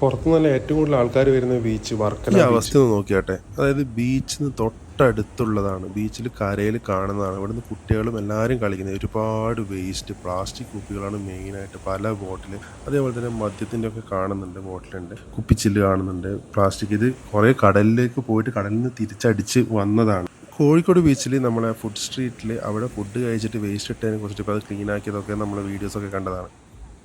പുറത്തുനിന്നല്ല ഏറ്റവും കൂടുതൽ ആൾക്കാർ വരുന്ന ബീച്ച് വർക്കല. ഈ അവസ്ഥ ഒന്ന് നോക്കിയാട്ടെ, അതായത് ബീച്ചിന് തൊട്ടടുത്തുള്ളതാണ്, ബീച്ചിൽ കരയിൽ കാണുന്നതാണ്. ഇവിടുന്ന് കുട്ടികളും എല്ലാവരും കളിക്കുന്നത്. ഒരുപാട് വേസ്റ്റ് പ്ലാസ്റ്റിക് കുപ്പികളാണ് മെയിനായിട്ട്, പല ബോട്ടിൽ. അതേപോലെ തന്നെ മദ്യത്തിൻ്റെ ഒക്കെ കാണുന്നുണ്ട്, ബോട്ടിലുണ്ട്, കുപ്പിച്ചില്ല് കാണുന്നുണ്ട്, പ്ലാസ്റ്റിക്. ഇത് കുറേ കടലിലേക്ക് പോയിട്ട് കടലിൽ നിന്ന് തിരിച്ചടിച്ച് വന്നതാണ്. കോഴിക്കോട് ബീച്ചിൽ നമ്മളെ ഫുഡ് സ്ട്രീറ്റിൽ അവിടെ ഫുഡ് കഴിച്ചിട്ട് വേസ്റ്റ് ഇട്ടതിനെ കുറിച്ചിട്ട് ഇപ്പോൾ അത് ക്ലീൻ ആക്കിയതൊക്കെ നമ്മൾ വീഡിയോസൊക്കെ കണ്ടതാണ്.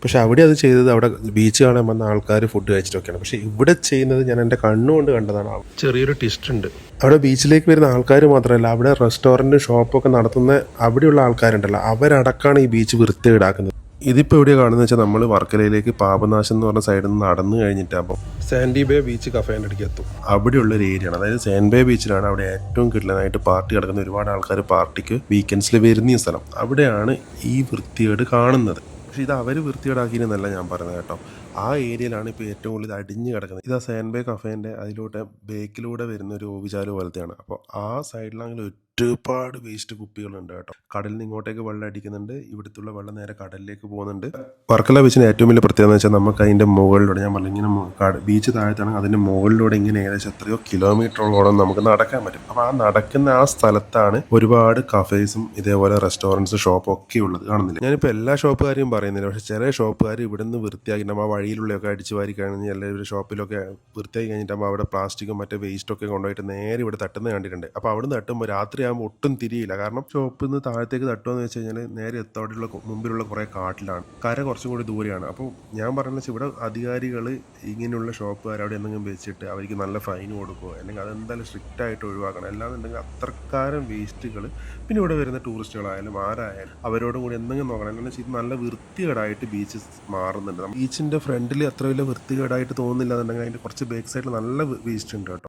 പക്ഷെ അവിടെ അത് ചെയ്തത് അവിടെ ബീച്ച് കാണാൻ വന്ന ആൾക്കാർ ഫുഡ് കഴിച്ചിട്ടൊക്കെയാണ്. പക്ഷേ ഇവിടെ ചെയ്യുന്നത് ഞാൻ എൻ്റെ കണ്ണുകൊണ്ട് കണ്ടതാണ്. ചെറിയൊരു ട്വിസ്റ്റ് ഉണ്ട്. അവിടെ ബീച്ചിലേക്ക് വരുന്ന ആൾക്കാർ മാത്രമല്ല, അവിടെ റെസ്റ്റോറൻറ്റ് ഷോപ്പൊക്കെ നടത്തുന്ന അവിടെയുള്ള ആൾക്കാരുണ്ടല്ലോ, അവരടക്കമാണ് ഈ ബീച്ച് വൃത്തികേടാക്കുന്നത്. ഇതിപ്പോൾ എവിടെയാണ് കാണുന്നത് വെച്ചാൽ നമ്മൾ വർക്കലയിലേക്ക് പാപനാശം എന്ന് പറഞ്ഞ സൈഡിൽ നിന്ന് നടന്നു കഴിഞ്ഞിട്ട് അപ്പോൾ സാൻഡി ബേ ബീച്ച് കഫേൻ്റെ അടുക്ക് എത്തും. അവിടെയുള്ളൊരു ഏരിയയാണ്, അതായത് സാൻഡ് ബേ ബീച്ചിലാണ് അവിടെ ഏറ്റവും കിടലനായിട്ട് പാർട്ടി നടക്കുന്ന. ഒരുപാട് ആൾക്കാർ പാർട്ടിക്ക് വീക്കെൻഡ്സിൽ വരുന്ന സ്ഥലം. അവിടെയാണ് ഈ വൃത്തികേട് കാണുന്നത്. പക്ഷേ ഇത് അവർ വൃത്തികേടാക്കിയെന്നല്ല ഞാൻ പറയുന്നത് കേട്ടോ. ആ ഏരിയയിലാണ് ഇപ്പോൾ ഏറ്റവും കൂടുതൽ അടിഞ്ഞ് കിടക്കുന്നത്. ഇത് ആ സാൻഡ് ബേ കഫേൻ്റെ അതിലൂടെ ബേക്കിലൂടെ വരുന്ന ഒരു ഓവിചാല് പോലത്തെയാണ്. അപ്പോൾ ആ സൈഡിലാണെങ്കിൽ ഒരുപാട് വേസ്റ്റ് കുപ്പികളുണ്ട് കേട്ടോ. കടലിൽ നിന്ന് ഇങ്ങോട്ടേക്ക് വെള്ളം അടിക്കുന്നുണ്ട്, ഇവിടുത്തുള്ള വെള്ളം നേരെ കടലിലേക്ക് പോകുന്നുണ്ട്. വർക്കല ബീച്ചിന് ഏറ്റവും വലിയ പ്രത്യേകത എന്ന് വെച്ചാൽ നമുക്ക് അതിൻ്റെ മുകളിലൂടെ, ഞാൻ പറഞ്ഞു ഇങ്ങനെ ബീച്ച് താഴത്താണ്, അതിൻ്റെ മുകളിലൂടെ ഇങ്ങനെ ഏകദേശം എത്രയോ കിലോമീറ്ററോളം നമുക്ക് നടക്കാൻ പറ്റും. അപ്പോൾ ആ നടക്കുന്ന ആ സ്ഥലത്താണ് ഒരുപാട് കഫേസും ഇതേപോലെ റെസ്റ്റോറൻറ്റ്സ് ഷോപ്പും ഒക്കെ ഉള്ളത്. കാണുന്നില്ല, ഞാനിപ്പോൾ എല്ലാ ഷോപ്പുകാരെയും പറയുന്നില്ല, പക്ഷേ ചില ഷോപ്പുകാർ ഇവിടുന്ന് വൃത്തിയാക്കി നമ്മൾ വഴിയിലുള്ളതൊക്കെ അടിച്ചു വാരി കഴിഞ്ഞ് എല്ലാവരും ഷോപ്പിലൊക്കെ വൃത്തിയാക്കി കഴിഞ്ഞിട്ടാകുമ്പോൾ അവിടെ പ്ലാസ്റ്റിക്കും മറ്റേ വേസ്റ്റൊക്കെ കൊണ്ടുപോയിട്ട് നേരെ ഇവിടെ തട്ടുന്നത് കണ്ടിട്ടുണ്ട്. അപ്പോൾ അവിടെ നിന്ന് തട്ടുമ്പോൾ രാത്രി ആകുമ്പോൾ ഒട്ടും തിരിയില്ല. കാരണം ഷോപ്പിൽ നിന്ന് താഴത്തേക്ക് തട്ടുമെന്ന് വെച്ച് കഴിഞ്ഞാൽ നേരെ എത്തോടെയുള്ള മുമ്പിലുള്ള കുറേ കാട്ടിലാണ്, കര കുറച്ചും കൂടി ദൂരെയാണ്. അപ്പോൾ ഞാൻ പറയുന്നത് വെച്ചാൽ ഇവിടെ അധികാരികൾ ഇങ്ങനെയുള്ള ഷോപ്പുകാർ അവിടെ എന്തെങ്കിലും വെച്ചിട്ട് അവർക്ക് നല്ല ഫൈൻ കൊടുക്കുമോ, അല്ലെങ്കിൽ അതെന്തായാലും സ്ട്രിക്റ്റ് ആയിട്ട് ഒഴിവാക്കണം. അല്ലാന്നുണ്ടെങ്കിൽ അത്രക്കാരം വേസ്റ്റുകൾ പിന്നെ ഇവിടെ വരുന്ന ടൂറിസ്റ്റുകളായാലും ആരായാലും അവരോടും കൂടി എന്തെങ്കിലും നോക്കണം. എന്താണെന്ന് വെച്ചാൽ ഇത് നല്ല വൃത്തികേടായിട്ട് ബീച്ച് മാറുന്നുണ്ട്. ബീച്ചിൻ്റെ ഫ്രണ്ടിൽ അത്ര വലിയ വൃത്തികേടായിട്ട് തോന്നുന്നില്ല എന്നുണ്ടെങ്കിൽ അതിൻ്റെ കുറച്ച് ബാക്ക് സൈഡിൽ നല്ല വേസ്റ്റ് ഉണ്ട് കേട്ടോ.